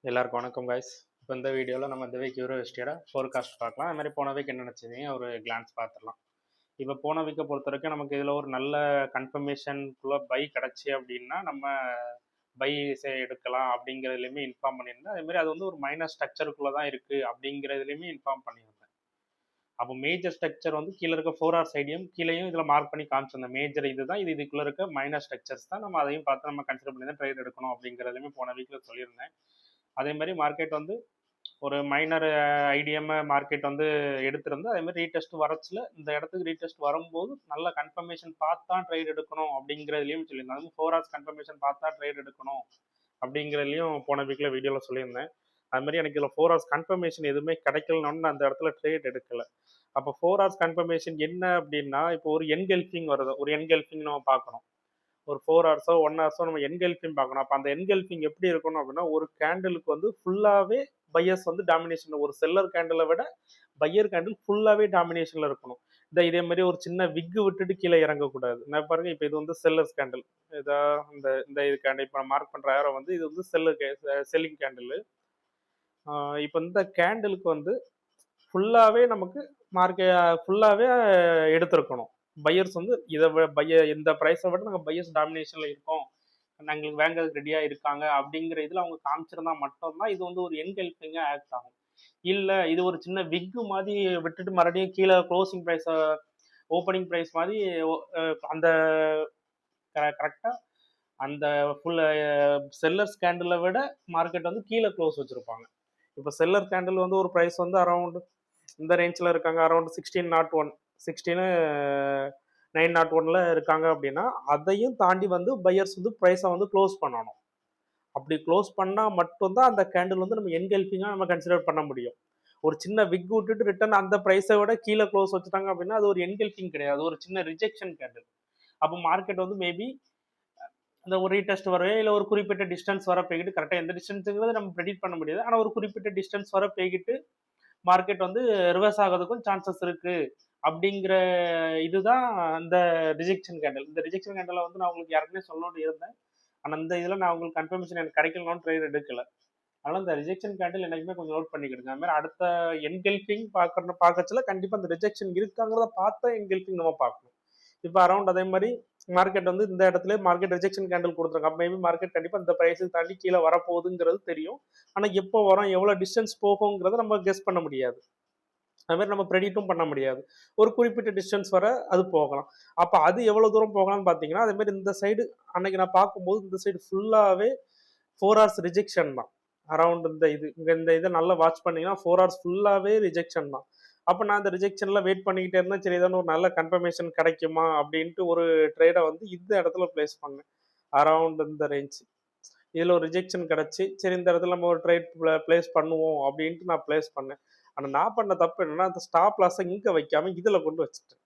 எல்லாருக்கும் வணக்கம் காய்ஸ். இப்போ இந்த வீடியோவில் நம்ம இந்த வீக் யூரோஸ்டியோட ஃபோர்காஸ்ட் பார்க்கலாம். அது மாதிரி போன வீக் என்ன நினச்சதையும் ஒரு கிளான்ஸ் பார்த்துடலாம். இப்போ போன வீக்கை பொறுத்த வரைக்கும் நமக்கு இதில் ஒரு நல்ல கன்ஃபர்மேஷனுக்குள்ளே பை கிடச்சி அப்படின்னா நம்ம பை எடுக்கலாம் அப்படிங்கிறதுலையுமே இன்ஃபார்ம் பண்ணியிருந்தேன். அதேமாதிரி அது வந்து ஒரு மைனர் ஸ்ட்ரக்சருக்குள்ளே தான் இருக்குது அப்படிங்கிறதுலையுமே இன்ஃபார்ம் பண்ணியிருந்தேன். அப்போ மேஜர் ஸ்ட்ரக்சர் வந்து கீழே இருக்க 4 hours ஐடியம் கீழேயும் இதில் மார்க் பண்ணி காமிச்சிருந்தேன். மேஜர் இதுதான், இதுக்குள்ளே இருக்க மைனர் ஸ்ட்ரக்சர்ஸ் தான், நம்ம அதையும் பார்த்து நம்ம கன்சிடர் பண்ணி தான் ட்ரேட் எடுக்கணும் அப்படிங்கிறதுலையுமே போன வீக்கில் சொல்லியிருந்தேன். அதே மாதிரி மார்க்கெட் வந்து ஒரு மைனர் ஐடிஎம் மார்க்கெட் வந்து எடுத்திருந்து அதே மாதிரி ரீடெஸ்ட் வரச்சுல இந்த இடத்துக்கு ரீடெஸ்ட் வரும்போது நல்ல கன்ஃபர்மேஷன் பார்த்து தான் ட்ரேட் எடுக்கணும் அப்படிங்கிறதுலையும் சொல்லியிருந்தேன். அதுவும் 4 hours கன்ஃபர்மேஷன் பார்த்து தான் ட்ரேட் எடுக்கணும் அப்படிங்கிறதுலையும் போன வீக்கில் வீடியோவில் சொல்லியிருந்தேன். அது மாதிரி எனக்கு இதில் 4 hours கன்ஃபர்மேஷன் எதுவுமே கிடைக்கலன்னு அந்த இடத்துல ட்ரேட் எடுக்கல. அப்போ 4 hours கன்ஃபர்மேஷன் என்ன அப்படின்னா, இப்போ ஒரு என்கெல்ஃபிங் வருது, ஒரு என்கெல்ஃபிங் நம்ம பார்க்கணும். ஒரு 4 hours 1 hours நம்ம என்கெல்ஃபிங் பார்க்கணும். அப்போ அந்த என்கெல்ஃபிங் எப்படி இருக்கணும் அப்படின்னா, ஒரு கேண்டிலுக்கு வந்து ஃபுல்லாகவே பையர்ஸ் வந்து டாமினேஷன், ஒரு செல்லர் கேண்டிலை விட பையர் கேண்டில் ஃபுல்லாகவே டாமினேஷனில் இருக்கணும். இதே மாதிரி ஒரு சின்ன விக்கு விட்டுட்டு கீழே இறங்கக்கூடாது. நான் பாருங்க, இப்போ இது வந்து செல்லர்ஸ் கேண்டில், இதா இந்த இந்த இது கேண்டில் இப்போ மார்க் பண்ணுற யாரோ வந்து இது வந்து செல்லிங் கேண்டில். இப்போ இந்த கேண்டிலுக்கு வந்து ஃபுல்லாகவே நமக்கு ஃபுல்லாகவே எடுத்திருக்கணும். பையர்ஸ் வந்து இந்த ப்ரைஸை விட நாங்கள் பையர்ஸ் டாமினேஷனில் இருக்கோம், நாங்களுக்கு வாங்குறதுக்கு ரெடியாக இருக்காங்க அப்படிங்கிற இதில் அவங்க காமிச்சிருந்தா மட்டும்தான் இது வந்து ஒரு என்கெல்ஃபிங்காக ஆக்ட் ஆகும். இல்லை இது ஒரு சின்ன விக்கு மாதிரி விட்டுட்டு மறுபடியும் கீழே க்ளோசிங் ப்ரைஸை ஓப்பனிங் ப்ரைஸ் மாதிரி அந்த கரெக்டாக அந்த ஃபுல் செல்லர்ஸ் கேண்டிலை விட மார்க்கெட் வந்து கீழே க்ளோஸ் வச்சுருப்பாங்க. இப்போ செல்லர் கேண்டில் வந்து ஒரு ப்ரைஸ் வந்து அரௌண்ட் இந்த ரேஞ்சில் இருக்காங்க, அரௌண்ட் 1601 901 இருக்காங்க அப்படின்னா அதையும் தாண்டி வந்து பையர்ஸ் வந்து ப்ரைஸை வந்து க்ளோஸ் பண்ணணும். அப்படி க்ளோஸ் பண்ணால் மட்டும்தான் அந்த கேண்டில் வந்து நம்ம என்கெல்ஃபிங்காக நம்ம கன்சிடர் பண்ண முடியும். ஒரு சின்ன விக் விட்டுட்டு ரிட்டர்ன் அந்த ப்ரைஸை விட கீழே க்ளோஸ் வச்சுட்டாங்க அப்படின்னா அது ஒரு என்கெல்ஃபிங் கிடையாது, ஒரு சின்ன ரிஜெக்ஷன் கேண்டில். அப்போ மார்க்கெட் வந்து மேபி அந்த ஒரு ரீடெஸ்ட் வரவே இல்லை, ஒரு குறிப்பிட்ட டிஸ்டன்ஸ் வர போய்கிட்டு, கரெக்டாக எந்த டிஸ்டன்ஸுங்கிறது நம்ம ப்ரெடிக்ட் பண்ண முடியாது, ஆனால் ஒரு குறிப்பிட்ட டிஸ்டன்ஸ் வர போய்கிட்டு மார்க்கெட் வந்து ரிவர்ஸ் ஆகிறதுக்கும் சான்சஸ் இருக்கு அப்படிங்கிற இதுதான் அந்த ரிஜெக்ஷன் கேண்டில். இந்த ரிஜெக்ஷன் கேண்டில் வந்து நான் உங்களுக்கு யாருக்குமே சொல்லணும்னு இருந்தேன், ஆனால் இந்த இதில் நான் உங்களுக்கு கன்ஃபர்மேஷன் எனக்கு கிடைக்கலன்னு ட்ரேட் எடுக்கல. அதனால் இந்த ரிஜெக்ஷன் கேண்டில் எனக்குமே கொஞ்சம் நோட் பண்ணிக்கிடுங்க. அது மாதிரி அடுத்த என்கெல்ஃபிங் பார்க்கறதுல கண்டிப்பாக அந்த ரிஜெக்ஷன் இருக்காங்கிறத பார்த்தா என்கெல்ஃபிங் நம்ம பார்க்கணும். இப்போ அரௌண்ட் அதே மாதிரி மார்க்கெட் வந்து இந்த இடத்துல மார்க்கெட் ரிஜெக்ஷன் கேண்டில் கொடுத்துருக்காங்க. அப்போ மேபி மார்க்கெட் கண்டிப்பாக இந்த ப்ரைஸை தாண்டி கீழே வரப்போகுதுங்கிறது தெரியும், ஆனால் எப்போ வரும் எவ்வளோ டிஸ்டன்ஸ் போகுங்கிறத நம்ம கெஸ் பண்ண முடியாது, அது மாதிரி நம்ம ப்ரெடிக்டும் பண்ண முடியாது. ஒரு குறிப்பிட்ட டிஸ்டன்ஸ் வர அது போகலாம். அப்போ அது எவ்வளோ தூரம் போகலாம்னு பார்த்தீங்கன்னா, அதே மாதிரி இந்த சைடு அன்னைக்கு நான் பார்க்கும்போது இந்த சைடு ஃபுல்லாகவே 4 hours ரிஜெக்ஷன் தான். அரௌண்ட் இந்த இது இந்த இதை நல்லா வாட்ச் பண்ணிங்கன்னா 4 hours ஃபுல்லாகவே ரிஜெக்ஷன் தான். அப்போ நான் இந்த ரிஜெக்ஷனில் வெயிட் பண்ணிக்கிட்டே இருந்தேன், சரி ஏதாவது ஒரு நல்ல கன்ஃபர்மேஷன் கிடைக்குமா அப்படின்ட்டு ஒரு ட்ரேடை வந்து இந்த இடத்துல பிளேஸ் பண்ணேன். அரௌண்ட் இந்த ரேஞ்ச் இதில் ஒரு ரிஜெக்ஷன் கிடச்சி, சரி இந்த இடத்துல நம்ம ஒரு ட்ரேட் பிளேஸ் பண்ணுவோம் அப்படின்ட்டு நான் பிளேஸ் பண்ணேன். ஆனால் நான் பண்ண தப்பு என்னன்னா, அந்த ஸ்டாப் லாஸை இங்கே வைக்காம இதில் கொண்டு வச்சுட்டேன்.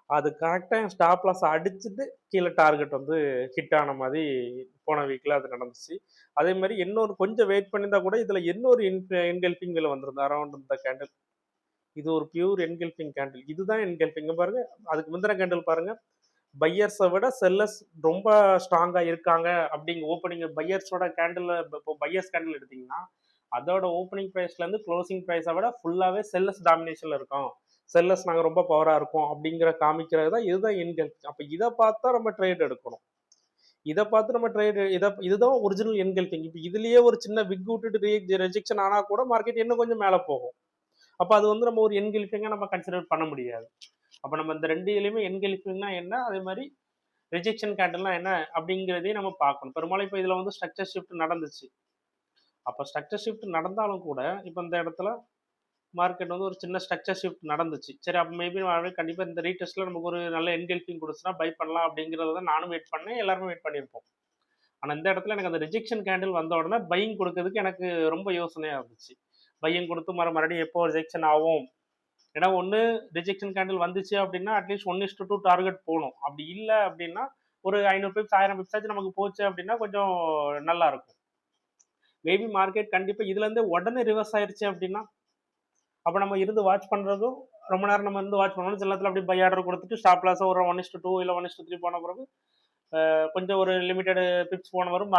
அது கரெக்டாக என் ஸ்டாப் லாஸ் அடிச்சுட்டு கீழே டார்கெட் வந்து ஹிட் ஆன மாதிரி போன வீக்கில் அது நடந்துச்சு. அதே மாதிரி இன்னொரு கொஞ்சம் வெயிட் பண்ணியிருந்தா கூட இதில் இன்னொரு என்கெல்ஃபிங் இதில் வந்திருந்தது அரௌண்ட் இந்த கேண்டில். இது ஒரு பியூர் என்கெல்ஃபிங் கேண்டில், இதுதான் என்கெல்ஃபிங் பாருங்க. அதுக்கு முந்தின கேண்டில் பாருங்க, பையர்ஸை விட செல்லர்ஸ் ரொம்ப ஸ்ட்ராங்காக இருக்காங்க அப்படிங்க ஓப்பனிங் பையர்ஸோட கேண்டில். இப்போ பையர்ஸ் கேண்டில் எடுத்தீங்கன்னா அதோட ஓப்பனிங் ப்ரைஸ்லேருந்து க்ளோசிங் ப்ரைஸை விட ஃபுல்லாகவே செல்லர்ஸ் டாமினேஷனில் இருக்கும், செல்லர்ஸ் நாங்கள் ரொம்ப பவராக இருக்கோம் அப்படிங்கிற காமிக்கிறது தான் இதுதான் என்கெல்ஃபிங். அப்போ இதை பார்த்தா நம்ம ட்ரேட் எடுக்கணும், இதை பார்த்து நம்ம ட்ரேட் இதுதான் ஒரிஜினல் என்கெல்ஃபிங். இப்போ இதுலேயே ஒரு சின்ன விக் விட்டுட்டு ரிஜெக்ஷன் ஆனால் கூட மார்க்கெட் இன்னும் கொஞ்சம் மேலே போகும். அப்போ அது வந்து நம்ம ஒரு என்கெல்ஃபிங்காக நம்ம கன்சிடர் பண்ண முடியாது. அப்போ நம்ம இந்த ரெண்டு இதுலையுமே என்கெல்ஃபிங்னா என்ன, அதே மாதிரி ரிஜெக்ஷன் கேண்டில்னா என்ன அப்படிங்கிறதையும் நம்ம பார்க்கணும். பெரும்பாலும் இப்போ இதில் வந்து ஸ்ட்ரக்சர் ஷிஃப்ட் நடந்துச்சு. அப்போ ஸ்ட்ரக்சர் ஷிஃப்ட் நடந்தாலும் கூட இப்போ இந்த இடத்துல மார்க்கெட் வந்து ஒரு சின்ன ஸ்ட்ரக்சர் ஷிஃப்ட் நடந்துச்சு. சரி அப்போ மேபி கண்டிப்பாக இந்த ரீடெஸ்ட்டில் நமக்கு ஒரு நல்ல என்கெல்ஃபிங் கொடுத்துனா பை பண்ணலாம் அப்படிங்கிறத தான் நானும் வெயிட் பண்ணேன், எல்லாருமே வெயிட் பண்ணியிருப்போம். ஆனால் இந்த இடத்துல எனக்கு அந்த ரிஜெக்ஷன் கேண்டில் வந்த உடனே பையிங் கொடுக்கறதுக்கு எனக்கு ரொம்ப யோசனையாக இருந்துச்சு. பையிங் கொடுத்து மறுபடியும் எப்போ ரிஜெக்ஷன் ஆகும், ஏன்னா ஒன்று ரிஜெக்ஷன் கேண்டில் வந்துச்சு அப்படின்னா அட்லீஸ்ட் 1:2 டார்கெட் போகணும். அப்படி இல்லை அப்படின்னா ஒரு 500 பிப்ஸ் 1000 பிப்ஸ் ஆச்சு நமக்கு போச்சு அப்படின்னா கொஞ்சம் நல்லா இருக்கும். மேபி மார்க்கெட் கண்டிப்பாக இதுலேருந்து உடனே ரிவர்ஸ் ஆயிடுச்சு அப்படின்னா அப்போ நம்ம இருந்து வாட்ச் பண்ணுறதும் ரொம்ப நேரம் நம்ம இருந்து வாட்ச் பண்ணணும். சில நேரத்தில் அப்படி பை ஆர்டர் கொடுத்துட்டு ஸ்டாப் லாஸை ஒரு 1:2 இல்லை 1:3 போன பிறகு கொஞ்சம் ஒரு லிமிட்டெட் பிப்ஸ் போன வரும்,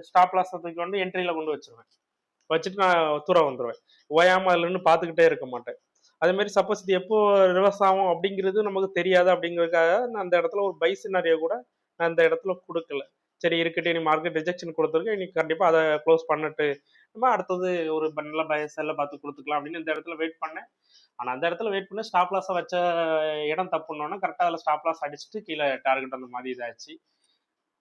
ஸ்டாப் லாஸ் தூக்கி கொண்டு என்ட்ரியில் கொண்டு வச்சிருவேன். வச்சுட்டு நான் தூரம் வந்துடுவேன். ஓயாமல் அதில் நின்று பார்த்துக்கிட்டே இருக்க மாட்டேன். அதேமாரி சப்போஸ் இது எப்போ ரிவர்ஸ் ஆகும் அப்படிங்கிறது நமக்கு தெரியாது அப்படிங்கிறதுக்காக நான் அந்த இடத்துல ஒரு பை சினாரியோ கூட நான் அந்த இடத்துல கொடுக்கல. சரி இருக்கட்டும், நீ மார்க்கெட் ரிஜெக்ஷன் கொடுத்துருக்கு, இன்னைக்கு கண்டிப்பாக அதை க்ளோஸ் பண்ணிட்டு நம்ம அடுத்தது ஒரு நல்ல பை செல்ல பார்த்து கொடுத்துக்கலாம் அப்படின்னு இந்த இடத்துல வெயிட் பண்ணேன். ஆனால் அந்த இடத்துல வெயிட் பண்ண ஸ்டாப் லாஸை வச்ச இடம் தப்புனோன்னா கரெக்டாக அதில் ஸ்டாப் லாஸ் அடிச்சுட்டு கீழே டார்கெட் அந்த மாதிரி இதாச்சு.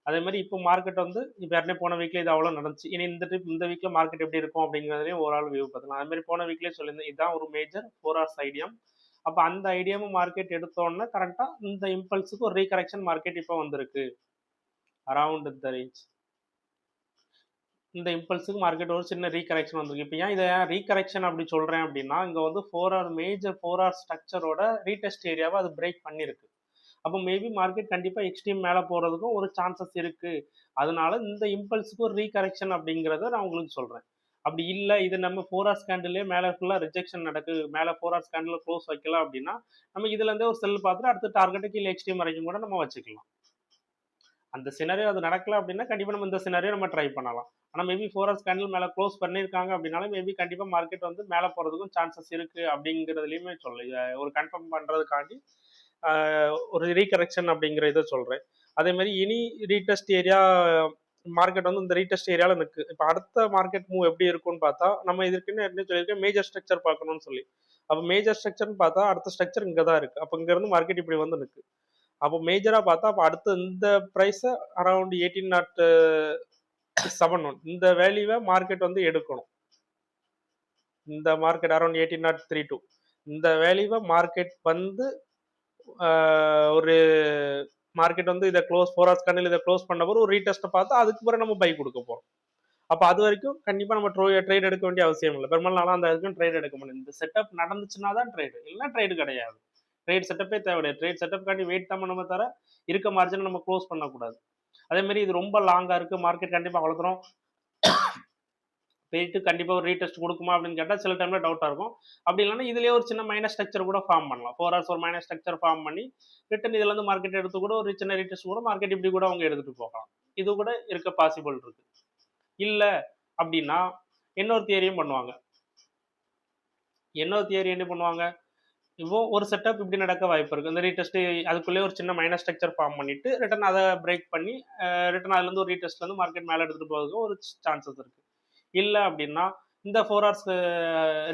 அதே மாதிரி இப்போ மார்க்கெட் வந்து இப்போ ஏற்கனவே போன வீக்ல இது அவ்வளோ நடந்துச்சு. இனி இந்த வீக்ல மார்க்கெட் எப்படி இருக்கும் அப்படிங்கிறதையும் ஓவரால் வியூ பார்த்துக்கலாம். அது மாதிரி போன வீக்லேயே சொல்லியிருந்தேன், இதுதான் ஒரு மேஜர் 4 ஹவர்ஸ் ஐடியம். அப்போ அந்த ஐடியாவும் மார்க்கெட் எடுத்தோன்னே கரெக்டாக இந்த இம்பல்ஸுக்கு ஒரு ரீகரெக்ஷன் மார்க்கெட் இப்போ வந்திருக்கு அரவுண்ட் த ரேஞ்ச். இந்த இம்பல்ஸுக்கு மார்க்கெட் ஒரு சின்ன ரீகரெக்ஷன் வந்திருக்கு. இப்போ ஏன் இதை ரீகரெக்ஷன் அப்படி சொல்கிறேன் அப்படின்னா, இங்கே வந்து 4 ஹவர் மேஜர் 4 ஹவர் ஸ்ட்ரக்சரோட ரீடெஸ்ட் ஏரியாவை அது பிரேக் பண்ணியிருக்கு. அப்போ மேபி மார்க்கெட் கண்டிப்பாக எக்ஸ்ட்ரீம் மேலே போகிறதுக்கும் ஒரு சான்சஸ் இருக்குது. அதனால இந்த இம்பல்ஸுக்கு ஒரு ரீகரெக்ஷன் அப்படிங்கிறத நான் உங்களுக்கு சொல்கிறேன். அப்படி இல்லை, இது நம்ம 4 ஹவர்ஸ் கேண்டிலே மேலே ஃபுல்லாக ரிஜெக்ஷன் நடக்குது, மேலே 4 ஹவர்ஸ் கேண்டில் க்ளோஸ் வைக்கலாம் அப்படின்னா நம்ம இதுலேருந்தே ஒரு செல் பார்த்துட்டு அடுத்த டார்கெட்டை கீழே எக்ஸ்ட்ரீம் வரைக்கும் கூட நம்ம வச்சுக்கலாம். அந்த சினாரியோ அது நடக்கல அப்படின்னா கண்டிப்பாக நம்ம இந்த சினாரியோ நம்ம ட்ரை பண்ணலாம். ஆனால் மேபி 4 ஹவர்ஸ் கேண்டில் மேலே க்ளோஸ் பண்ணியிருக்காங்க அப்படின்னாலும் மேபி கண்டிப்பாக மார்க்கெட் வந்து மேலே போகிறதுக்கும் சான்சஸ் இருக்குது அப்படிங்கிறதுலையுமே சொல்ல ஒரு கன்ஃபார்ம் பண்ணுறதுக்காண்டி ஒரு ரீகரெக்ஷன் அப்படிங்கிற இதை சொல்கிறேன். அதே மாதிரி இனி ரீடெஸ்ட் ஏரியா மார்க்கெட் வந்து இந்த ரீடெஸ்ட் ஏரியாவில் இருக்குது. இப்போ அடுத்த மார்க்கெட் மூவ் எப்படி இருக்கும்னு பார்த்தா நம்ம இதுக்குன்னு என்ன சொல்லியிருக்கேன், மேஜர் ஸ்ட்ரக்சர் பார்க்கணும்னு சொல்லி. அப்போ மேஜர் ஸ்ட்ரக்சர்னு பார்த்தா அடுத்த ஸ்ட்ரக்சர் இங்கே தான் இருக்குது. அப்போ இங்கேருந்து மார்க்கெட் இப்படி வந்து நிற்கு. அப்போ மேஜராக பார்த்தா அப்போ அடுத்த இந்த ப்ரைஸை அரௌண்ட் 1807 இந்த வேல்யூவை மார்க்கெட் வந்து எடுக்கணும். இந்த மார்க்கெட் அரௌண்ட் 1832 இந்த வேல்யூவை மார்க்கெட் வந்து ஒரு மார்க்கெட் வந்து இதை க்ளோஸ் 4 ஹவர்ஸ் கேண்டில் இதை க்ளோஸ் பண்ண போது ஒரு ரீடெஸ்ட்டை பார்த்து அதுக்கு பிறகு நம்ம பை கொடுக்க போகிறோம். அப்போ அது வரைக்கும் கண்டிப்பாக நம்ம ட்ரேட் எடுக்க வேண்டிய அவசியம் இல்லை. பெரும்பாலும் அந்த வரைக்கும் ட்ரேட் எடுக்க முடியும். இந்த செட்டப் நடந்துச்சுன்னா தான் ட்ரேடு, இல்லைன்னா ட்ரேடு கிடையாது. ட்ரேட் செட்டப்பே தேவையில்லை. ட்ரேட் செட்டப் காண்டி வெயிட் தான் நம்ம தர இருக்க மார்ஜினை நம்ம க்ளோஸ் பண்ணக்கூடாது. அதே மாதிரி இது ரொம்ப லாங்காக இருக்குது, மார்க்கெட் கண்டிப்பாக வளர்த்துறோம் போயிட்டு கண்டிப்பாக ஒரு ரீடெஸ்ட் கொடுக்குமா அப்படின்னு கேட்டால் சில டைமில் டவுட்டாக இருக்கும். அப்படி இல்லைன்னா இதுலேயே ஒரு சின்ன மைனஸ் ஸ்ட்ரக்சர் கூட ஃபார்ம் பண்ணலாம். 4 ஹவர்ஸ் ஒரு மைனஸ் ஸ்ட்ரக்சர் ஃபார்ம் பண்ணி ரிட்டன் இதுலேருந்து மார்க்கெட் எடுத்து கூட ஒரு சின்ன ரீடெஸ்ட் கூட மார்க்கெட் இப்படி கூட அவங்க எடுத்துகிட்டு போகலாம். இது கூட இருக்க பாசிபிள் இருக்குது. இல்லை அப்படின்னா இன்னொரு தியரியும் பண்ணுவாங்க. இன்னொரு தியரி என்ன பண்ணுவாங்க, இப்போ ஒரு செட்டப் இப்படி நடக்க வாய்ப்பு இருக்குது. இந்த ரீடெஸ்ட் அதுக்குள்ளேயே ஒரு சின்ன மைனஸ் ஸ்ட்ரக்சர் ஃபார்ம் பண்ணிட்டு ரிட்டன் அதை பிரேக் பண்ணி ரிட்டன் அதுலேருந்து ஒரு ரீடெஸ்ட்லேருந்து மார்க்கெட் மேலே எடுத்துகிட்டு போகிறதுக்கு ஒரு சான்சஸ் இருக்குது. இல்லை அப்படின்னா இந்த 4 ஹவர்ஸ்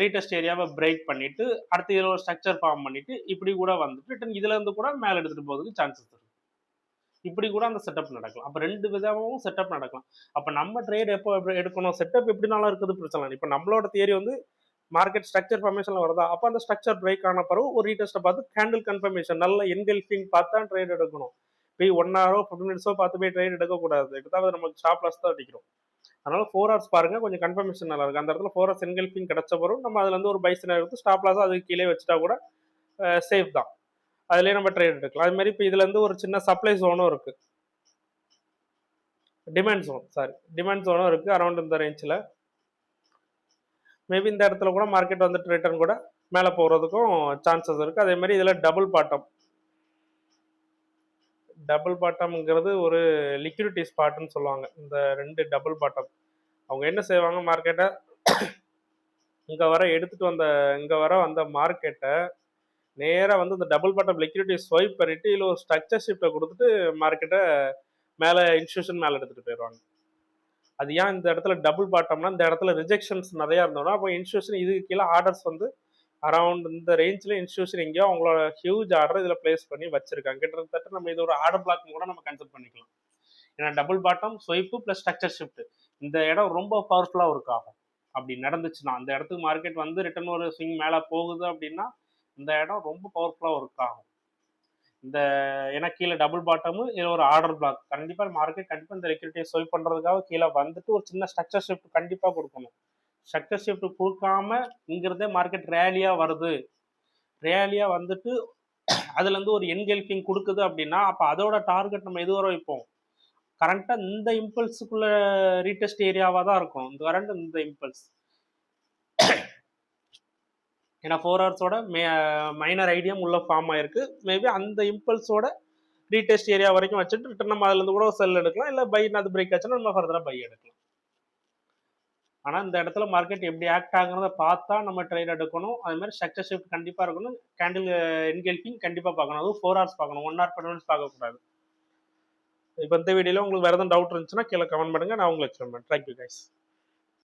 ரீடெஸ்ட் ஏரியாவை பிரேக் பண்ணிட்டு அடுத்து இதில் ஒரு ஸ்ட்ரக்சர் ஃபார்ம் பண்ணிட்டு இப்படி கூட வந்துட்டு ரிட்டன் இதுல இருந்து கூட மேலே எடுத்துட்டு போகிறதுக்கு சான்சஸ் இருக்கு. இப்படி கூட அந்த செட்டப் நடக்கலாம். அப்போ 2 விதமாகவும் செட்டப் நடக்கலாம். அப்போ நம்ம ட்ரேட் எப்போ எடுக்கணும், செட்டப் எப்படினாலும் இருக்குது பிரச்சனை. இப்போ நம்மளோட தியரி வந்து மார்க்கெட் ஸ்ட்ரக்சர் ஃபார்மேஷன்ல வருதா, அப்போ அந்த ஸ்ட்ரக்சர் பிரேக் ஆன பிறகு ஒரு ரீடெஸ்ட்டை பார்த்து கேண்டில் கன்ஃபர்மேஷன் நல்ல என்கல்ஃபிங் பார்த்து தான் ட்ரேட் எடுக்கணும். போய் 1 ஹவரோ 15 மினிட்ஸோ பார்த்து போய் ட்ரேட் எடுக்கக்கூடாது. எடுத்தால் நமக்கு ஸ்டாப் லாஸ் தான் அடிக்கிறோம். அதனால 4 ஹவர்ஸ் பாருங்க, கொஞ்சம் கன்ஃபர்மேஷன் நல்லா இருக்கு. அந்த இடத்துல 4 ஹவர்ஸ் என்கல்ஃபிங் கிடைச்ச பிறகு நம்ம அதுல இருந்து ஒரு பை சினாரியோ எடுத்து ஸ்டாப் லாஸ் அதுக்கு கீழே வச்சுட்டா கூட சேஃப் தான். அதுலயே நம்ம ட்ரேட் எடுக்கலாம். அது மாதிரி இப்போ இதுல இருந்து ஒரு சின்ன சப்ளை ஜோனும் இருக்கு, டிமாண்ட் ஜோனும் இருக்கு அரௌண்ட் இந்த ரேஞ்சில். மேபி இந்த இடத்துல கூட மார்க்கெட் வந்துட்டு ரிட்டர்ன் கூட மேலே போகிறதுக்கும் சான்சஸ் இருக்குது. அதே மாதிரி இதில் டபுள் பாட்டம்ங்கிறது ஒரு லிக்விடிட்டி ஸ்பாட்னு சொல்லுவாங்க. இந்த 2 டபுள் பாட்டம் அவங்க என்ன செய்வாங்க, மார்க்கெட்டை இங்கே வர வந்த மார்க்கெட்டை நேராக வந்து இந்த டபுள் பாட்டம் லிக்விடிட்டி ஸ்வைப் பண்ணிட்டு இதில் ஒரு ஸ்ட்ரக்சர் ஷிஃப்ட்டை கொடுத்துட்டு மார்க்கெட்டை மேலே இன்ஸ்டியூஷன் மேலே எடுத்துகிட்டு போயிடுவாங்க. அது ஏன் இந்த இடத்துல டபுள் பாட்டம்னா, இந்த இடத்துல ரிஜெக்ஷன்ஸ் நிறையா இருந்தோம்னா அப்போ இன்ஸ்டியூஷன் இதுக்கு கீழே ஆர்டர்ஸ் வந்து அரௌண்ட் இந்த ரேஞ்சில் இன்ஸ்டியூஷன் எங்கேயோ அவங்களோட ஹியூஜ் ஆர்டர் இதில் பிளேஸ் பண்ணி வச்சிருக்காங்க. கிட்டத்தட்ட நம்ம இது ஒரு ஆர்டர் பிளாக் கூட நம்ம கன்சிடர் பண்ணிக்கலாம். ஏன்னா double bottom swipe plus structure shift இந்த இடம் ரொம்ப பவர்ஃபுல்லாக ஒர்க் ஆகும். அப்படி நடந்துச்சுன்னா அந்த இடத்துக்கு மார்க்கெட் வந்து ரிட்டர்ன் ஒரு ஸ்விங் மேலே போகுது அப்படின்னா இந்த இடம் ரொம்ப பவர்ஃபுல்லாக ஒர்க் ஆகும். இந்த ஏன்னா கீழே டபுள் பாட்டமும் இதில் ஒரு ஆர்டர் பிளாக் கண்டிப்பாக மார்க்கெட் கண்டிப்பாக இந்த லிக்விடிட்டியை ஸ்வைப் பண்ணுறதுக்காக கீழே வந்துட்டு ஒரு சின்ன ஸ்ட்ரக்சர் ஷிஃப்ட் கண்டிப்பாக கொடுக்கணும். ஸ்ட்ரக்சர் ஷிஃப்ட் கொடுக்காம இங்கிறதே மார்க்கெட் ரேலியாக வருது, ரேலியாக வந்துட்டு அதுலேருந்து ஒரு என்கல்ஃபிங் கொடுக்குது அப்படின்னா அப்போ அதோட டார்கெட் நம்ம எது வர வைப்போம், கரண்ட்டாக இந்த இம்பல்ஸுக்குள்ள ரீடெஸ்ட் ஏரியாவாக தான் இருக்கும். இந்த கரண்ட் இந்த இம்பல்ஸ் ஏன்னா 4 ஹவர்ஸோட மைனர் ஐடியம் உள்ள ஃபார்ம் ஆயிருக்கு. மேபி அந்த இம்பல்ஸோட ரீடெஸ்ட் ஏரியா வரைக்கும் வச்சுட்டு ரிட்டர்ன் நம்ம அதுலேருந்து கூட செல் எடுக்கலாம், இல்லை பை அது பிரேக் ஆச்சுன்னா நம்ம ஃபர்தராக பை எடுக்கலாம். ஆனால் இந்த இடத்துல மார்க்கெட் எப்படி ஆக்ட் ஆகுறத பார்த்தா நம்ம ட்ரேட் எடுக்கணும். அது மாதிரி ஸ்ட்ரக்சர் ஷிஃப்ட் கண்டிப்பாக இருக்கணும். கேண்டில் என்கெல்ஃபிங் கண்டிப்பாக பார்க்கணும். அதுவும் 4 ஹவர்ஸ் பார்க்கணும், 1 ஹவர் 10 மினிட்ஸ் பார்க்கக்கூடாது. இப்போ இந்த வீடியோவில் உங்களுக்கு வேறு எதுவும் டவுட் இருந்துச்சுன்னா கீழே கமெண்ட் பண்ணுங்கள், நான் உங்களுக்கு எக்ஸ்பிளைன் பண்ணுறேன். Thank you guys.